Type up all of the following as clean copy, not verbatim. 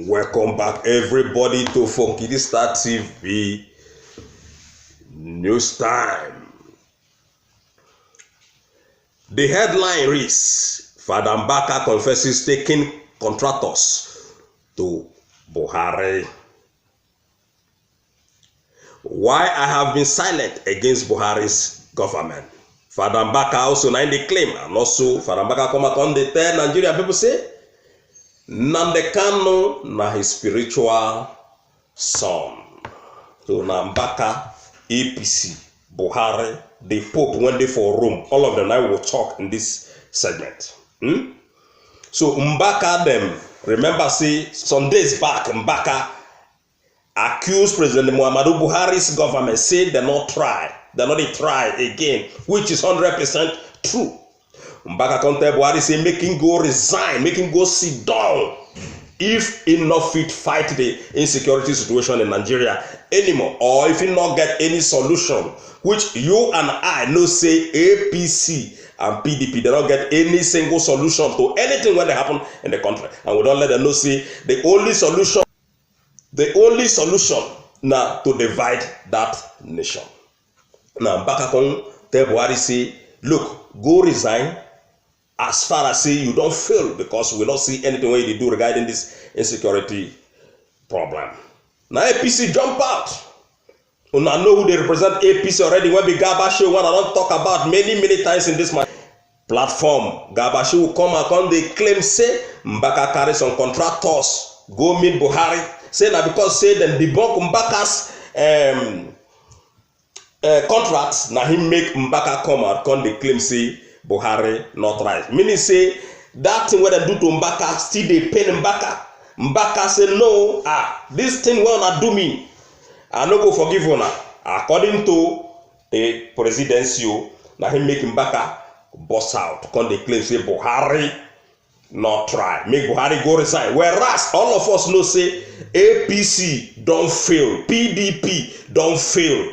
Welcome back, everybody, to Funkidi Star TV News Time. The headline reads: Father Mbaka confesses taking contractors to Buhari. Why I have been silent against Buhari's government. Father Mbaka also now the claim, and also Father Mbaka come out on the tell Nigerian people say Nnamdi Kanu na his spiritual son. So Mbaka, APC, Buhari, the Pope went there for Rome. All of them I will talk in this segment. So Mbaka them, remember say some days back, Mbaka accused President Muhammadu Buhari's government, say they're not try again, which is 100% true. Mbaka come tell Buhari say make him go resign, make him go sit down if he not fit fight the insecurity situation in Nigeria anymore, or if he not get any solution, which you and I know say APC and PDP they don't get any single solution to anything when they happen in the country, and we don't let them know say the only solution now to divide that nation. Now Mbaka come tell Buhari say look, go resign as far as say you don't fail, because we don't see anything what they do regarding this insecurity problem. Now APC jump out. And I know who they represent APC already. When the Gabashi one I don't talk about many times in this platform. Gabashi will come out and they claim say Mbaka carry some contractors go meet Buhari. Say now because say them debunk Mbaka's contracts. Now he make Mbaka come out and they claim say Buhari not right. Meaning say that thing what they do to Mbaka still they pay Mbaka. Mbaka say no, this thing will not do me. I no go forgive you now. According to the presidency, now he make Mbaka bust out. Come they claim say Buhari not try. Make Buhari go resign. Whereas all of us know say APC don't fail, PDP don't fail.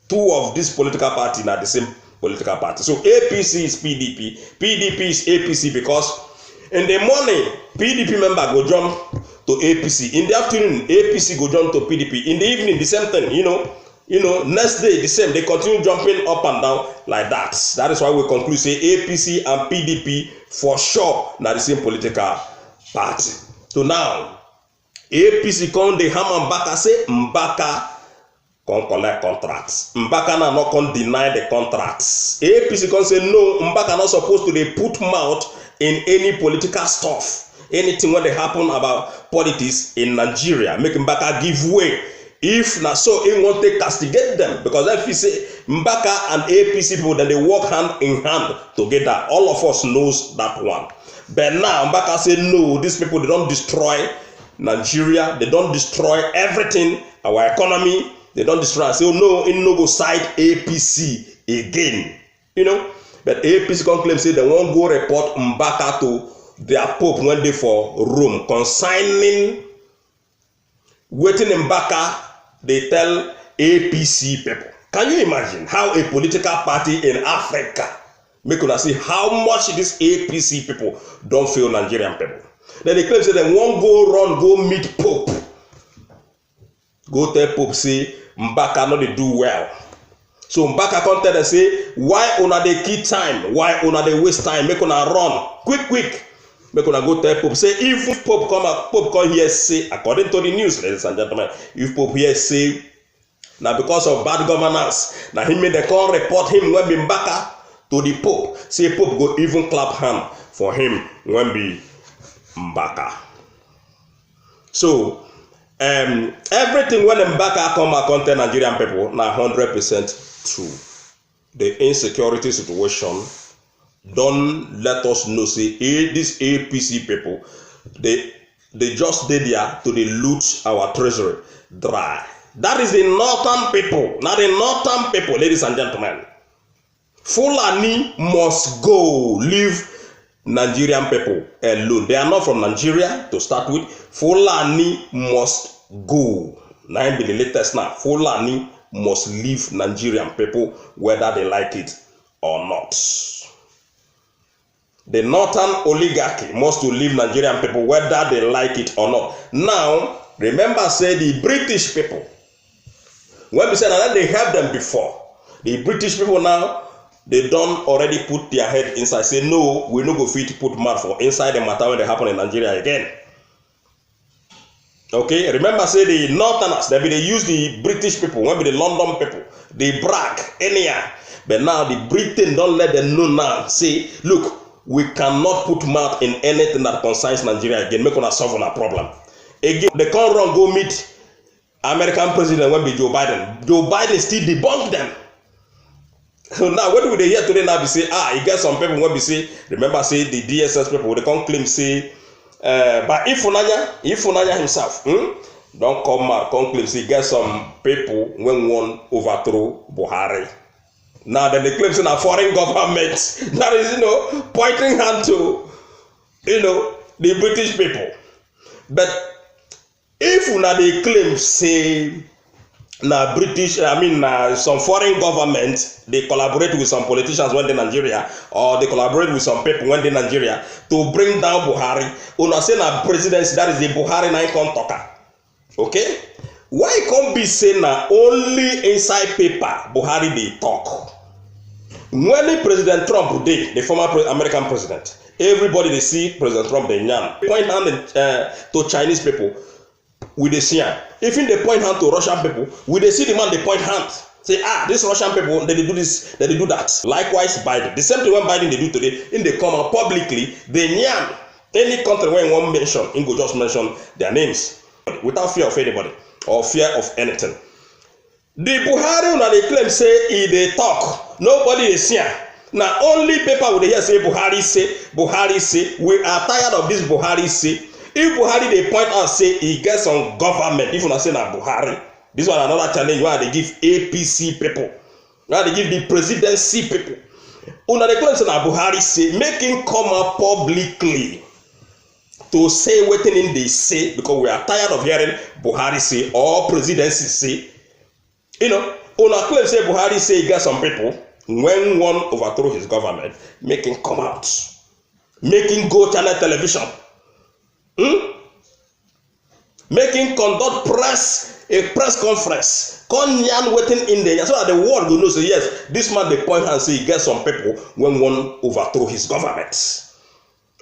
Two of this political party now the same political party. So APC is PDP, PDP is APC, because in the morning PDP member go jump to APC, in the afternoon APC go jump to PDP, in the evening the same thing, you know, next day the same, they continue jumping up and down like that. That is why we conclude say APC and PDP for sure now the same political party. So now APC come the hammer Mbaka say Mbaka can collect contracts. Mbaka na not can deny the contracts. APC can say no, Mbaka not supposed to they put mouth in any political stuff. Anything when they happen about politics in Nigeria, make Mbaka give way. If not so, he want to castigate them, because if you say Mbaka and APC people, then they work hand in hand together. All of us knows that one. But now Mbaka say no, these people they don't destroy Nigeria, they don't destroy everything, our economy. They don't destroy and say, oh no, in no go side APC again. But APC can claim say they won't go report Mbaka to their Pope when they for Rome consigning waiting Mbaka, they tell APC people. Can you imagine how a political party in Africa make us see how much these APC people don't feel Nigerian people? Then they claim say they won't go meet Pope. Go tell Pope say Mbaka no dey do well. So Mbaka come tell them say why una dey kill time, why una dey waste time, make una run quick. Make una go tell Pope say if Pope come here say, according to the news, ladies and gentlemen, if Pope here say now because of bad governance, now he made the call report him when be Mbaka to the Pope. Say Pope go even clap hand for him when be Mbaka. So everything when Mbaka come back tell Nigerian people now 100% true. The insecurity situation don't let us know say these APC people they just did there to the loot our treasury dry. That is the northern people, not the northern people, ladies and gentlemen. Fulani must go, leave Nigerian people alone. They are not from Nigeria to start with. Fulani must go. Now be the latest now. Fulani must leave Nigerian people whether they like it or not. The northern oligarchy must to leave Nigerian people whether they like it or not. Now, remember say the British people, when we said that they helped them before, the British people now, they don't already put their head inside, say no, we no go fit to put mouth for inside the matter when they happen in Nigeria again. Okay, remember say the northerners, they use the British people, when the London people, they brag anyhow. But now the Britain don't let them know now, say, look, we cannot put mouth in anything that concerns Nigeria again, make us solve our problem. Again, they can't run go meet American president when be Joe Biden. Joe Biden still debunk them. So now what do they hear today now be say, you get some people when be say, remember say the DSS people, they can't claim say, but if Funanya himself, don't come out, come claim say, get some people when one overthrow Buhari. Now then they claim a foreign government that is, pointing hand to, the British people. But if they claim say, British, some foreign government, they collaborate with some politicians when they Nigeria, or they collaborate with some people when they Nigeria to bring down Buhari. Una say na presidency, that is the Buhari na icon talker. Okay? Why can't be say na only inside paper Buhari they talk? When President Trump did, the former American president, everybody they see President Trump they yarn. Point hand to Chinese people with the Sian. Even they point hand to Russian people, we they see the man they point hand. Say, these Russian people, they do this, they do that. Likewise, Biden. The same thing when Biden they do today, in they come out publicly, they yarn. Any country when one mention, in go just mention their names without fear of anybody or fear of anything. The Buhari una they claim say they talk, nobody is here. Now only paper will they hear say Buhari say, we are tired of this Buhari say. If Buhari they point out say he gets some government, if you say na Buhari, this one another challenge where they give APC people, where they give the presidency people. Una they claim say na Buhari say, make him come out publicly to say what in they say, because we are tired of hearing Buhari say or presidency say. Una claim say Buhari say he got some people, when one overthrow his government, make him come out, make him go channel television, make him conduct a press conference, come yarn waiting in there, so that the world will know say yes, this man they point and say he get some people when one overthrow his government.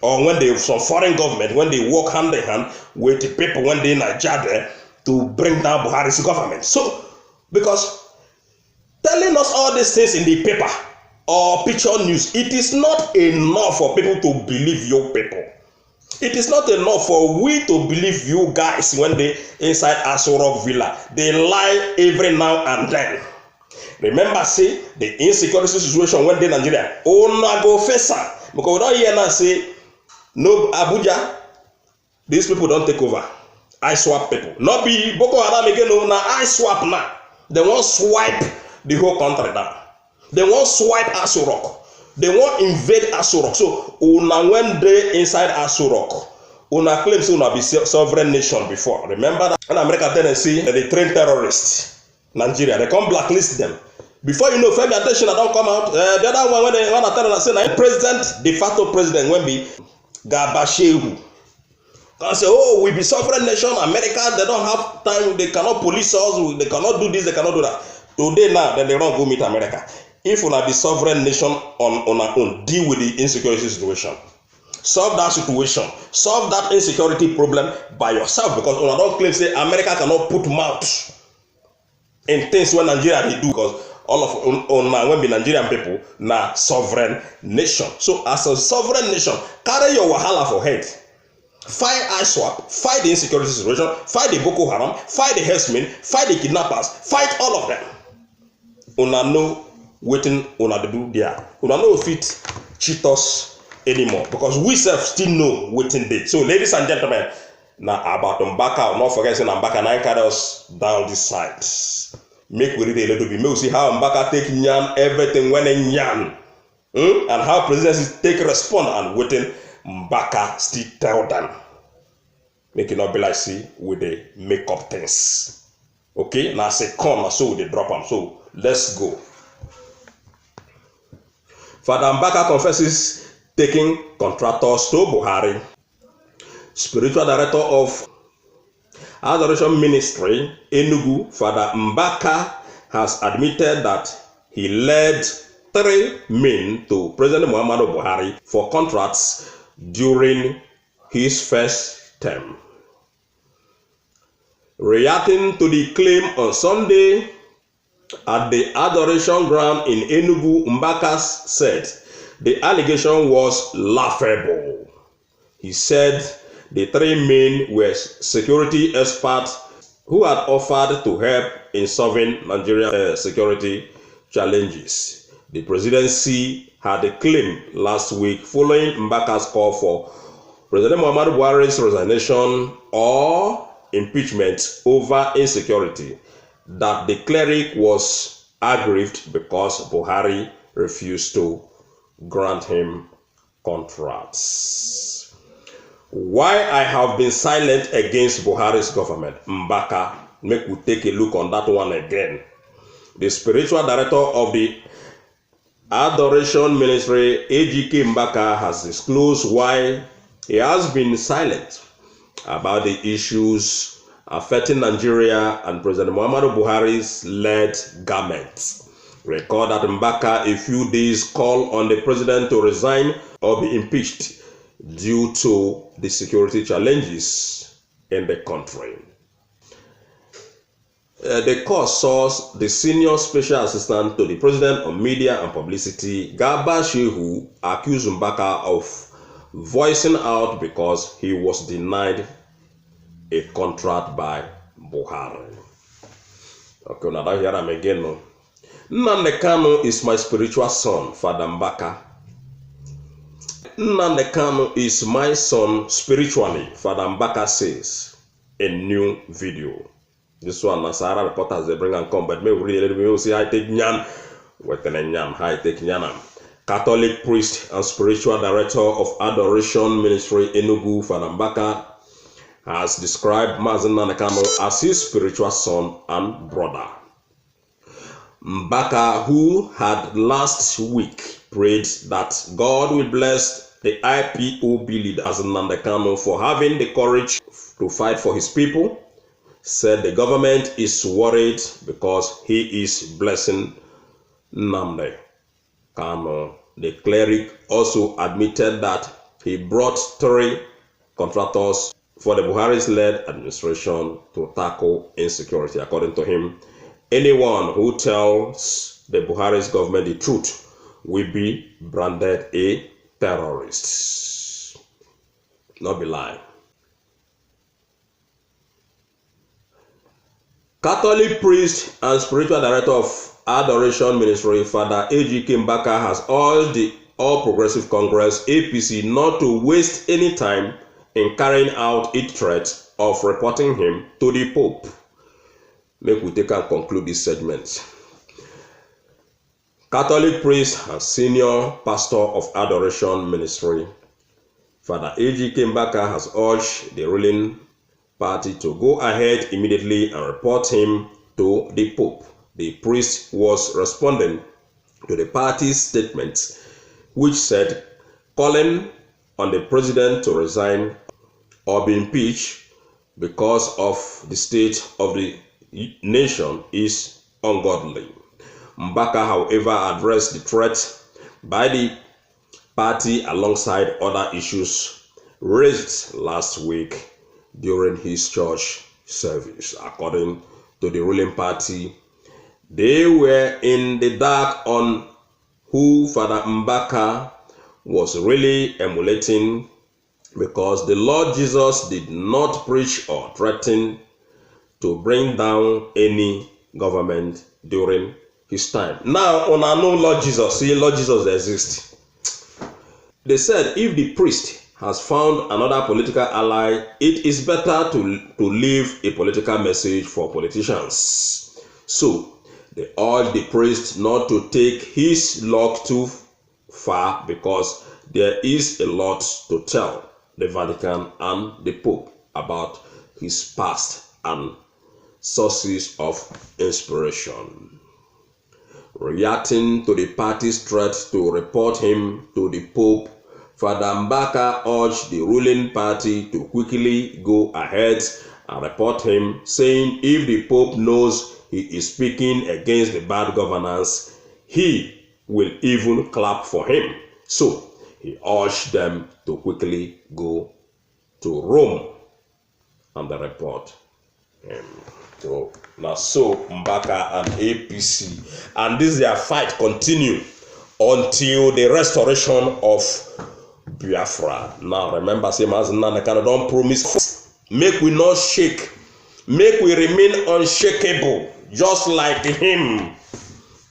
Or when they some foreign government, when they work hand in hand with the people when they in Nigeria to bring down Buhari's government. So because telling us all these things in the paper or picture news, it is not enough for people to believe your people. It is not enough for we to believe you guys when they inside Aso Rock Villa. They lie every now and then. Remember, say the insecurity situation when they Nigeria, na go face am. Because we don't hear now say no Abuja, these people don't take over. I swap people. Not be Boko Haram again, no, now I swap now. They won't swipe the whole country down. They won't swipe Aso Rock. They won't invade Aso Rock. So, when they inside Aso Rock, una claim say una be sovereign nation before. Remember that? When America Tennessee, they train terrorists. Nigeria, they come blacklist them. Before you know, Femi Adesina don't come out. The other one, when I tell them, say, president, de facto president, when be Gabashehu. I say, we be sovereign nation. America, they don't have time. They cannot police us. They cannot do this. They cannot do that. Today now, then they don't go meet America. If una be sovereign nation on our own, deal with the insecurity situation. Solve that situation. Solve that insecurity problem by yourself, because una don't claim say America cannot put mouth in things when Nigeria they do, because all of when be Nigerian people na sovereign nation. So as a sovereign nation, carry your wahala for head. Fight ISWAP, fight the insecurity situation, fight the Boko Haram, fight the herdsmen, fight the kidnappers, fight all of them. Una know waiting una to do there. Una know fit cheat us anymore, because we self still know waiting there. So ladies and gentlemen, now about Mbaka, not forget saying Mbaka now carry us down this side. Make we read a little bit. Make we see how Mbaka take Nyan everything when in Nyan, and how presidency take respond and waiting. Mbaka still tell them. Make it not be like see with the make up things. Okay, now say come, so they drop them. So let's go. Father Mbaka confesses taking contractors to Buhari. Spiritual director of Adoration Ministry, Enugu, Father Mbaka, has admitted that he led 3 men to President Muhammadu Buhari for contracts during his first term. Reacting to the claim on Sunday at the Adoration Ground in Enugu, Mbaka said the allegation was laughable. He said the 3 men were security experts who had offered to help in solving Nigeria's security challenges. The presidency had a claim last week following Mbaka's call for President Muhammadu Buhari's resignation or impeachment over insecurity that the cleric was aggrieved because Buhari refused to grant him contracts. Why I have been silent against Buhari's government, Mbaka, make we take a look on that one again. The spiritual director of the Adoration Ministry, AGK Mbaka, has disclosed why he has been silent about the issues affecting Nigeria and President Muhammadu Buhari's led government. Recall that Mbaka a few days called on the president to resign or be impeached due to the security challenges in the country. The court saw the senior special assistant to the president on media and publicity, Garba Shehu, accused Mbaka of voicing out because he was denied a contract by Buhari. Okay, now here I am again. No? Nnamdi Kanu is my spiritual son, Father Mbaka. Nnamdi Kanu is my son spiritually, Father Mbaka says in new video. This one, Nasara reporters, they bring and come, but me really see I take nyan, I take nyanam. Catholic priest and spiritual director of Adoration Ministry, Enugu, Father Mbaka, has described Mazi Nnamdi Kanu as his spiritual son and brother. Mbaka, who had last week prayed that God will bless the IPOB leader Mazi Nnamdi Kanu for having the courage to fight for his people, said the government is worried because he is blessing Nnamdi Kanu. The cleric also admitted that he brought 3 contractors for the Buhari's-led administration to tackle insecurity. According to him, anyone who tells the Buhari's government the truth will be branded a terrorist. Not be lying. Catholic priest and spiritual director of Adoration Ministry, Father AGK Mbaka, has urged the All Progressive Congress APC not to waste any time in carrying out its threat of reporting him to the Pope. Make we take and conclude this segment. Catholic priest and senior pastor of Adoration Ministry, Father AGK Mbaka, has urged the ruling party to go ahead immediately and report him to the Pope. The priest was responding to the party's statement, which said calling on the president to resign or be impeached because of the state of the nation is ungodly. Mbaka, however, addressed the threat by the party alongside other issues raised last week during his church service. According to the ruling party, they were in the dark on who Father Mbaka was really emulating, because the Lord Jesus did not preach or threaten to bring down any government during his time. Now, on our know Lord Jesus, see, Lord Jesus exists. They said if the priest has found another political ally, it is better to leave a political message for politicians. So, they urge the priest not to take his luck too far, because there is a lot to tell the Vatican and the Pope about his past and sources of inspiration. Reacting to the party's threat to report him to the Pope, Father Mbaka urged the ruling party to quickly go ahead and report him, saying if the Pope knows he is speaking against the bad governance, he will even clap for him. So he urged them to quickly go to Rome and report him. So now, so Mbaka and APC, and this their fight continue until the restoration of Biafra. Now remember, same as Nnamdi don't promise, make we not shake, make we remain unshakable, just like him.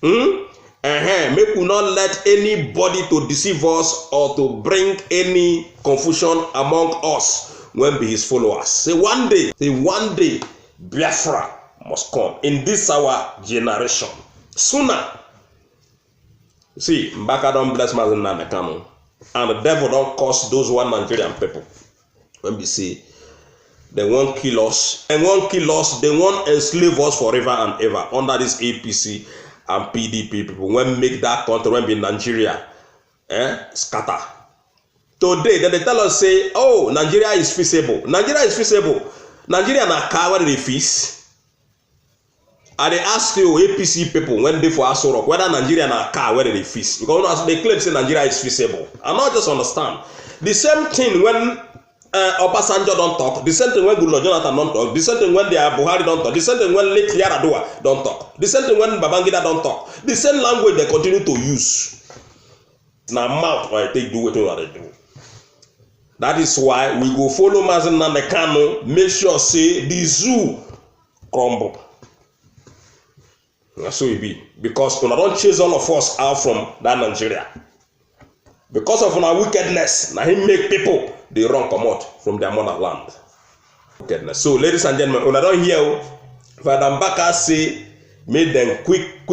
Make we not let anybody to deceive us or to bring any confusion among us when be his followers. Say one day, Biafra must come in this our generation. Sooner. See, Mbaka don't bless Mazen Kanu, and the devil don't curse those one Nigerian people. When we see they won't kill us, they won't enslave us forever and ever under this APC and PDP people. When make that country, when be Nigeria, scatter. Today, then they tell us, say, oh, Nigeria is feasible. Nigeria is feasible. Nigeria na car where they feast. And they ask you, APC people, when they for Aso Rock, whether Nigeria na car where they feast. Because they claim say Nigeria is feasible. I not just understand. The same thing when Obasanjo don't talk, the same thing when Goodluck Jonathan don't talk, the same thing when Buhari don't talk, the same thing when late Yar'Adua don't talk, the same thing when Babangida don't talk. The same language they continue to use. Now mouth why they do what they do. That is why we go follow Mazen Nnamdi Kanu, make sure say the zoo crumble. So it be. Because we don't chase all of us out from that Nigeria. Because of our wickedness, now he make people they run come out from their motherland. Wickedness. So ladies and gentlemen, when I don't hear Father Mbaka say, make them quick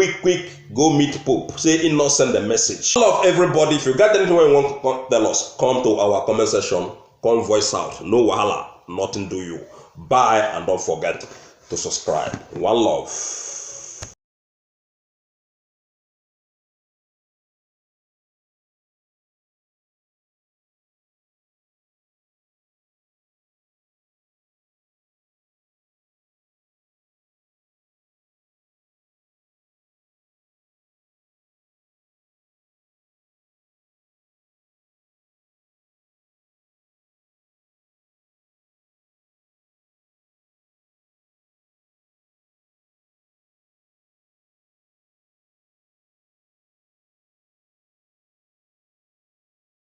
go meet Pope. Say he not send the message. All of everybody, if you got anything you want to tell us, come to our comment section, come voice out. No wahala, nothing do you. Bye, and don't forget to subscribe. One love.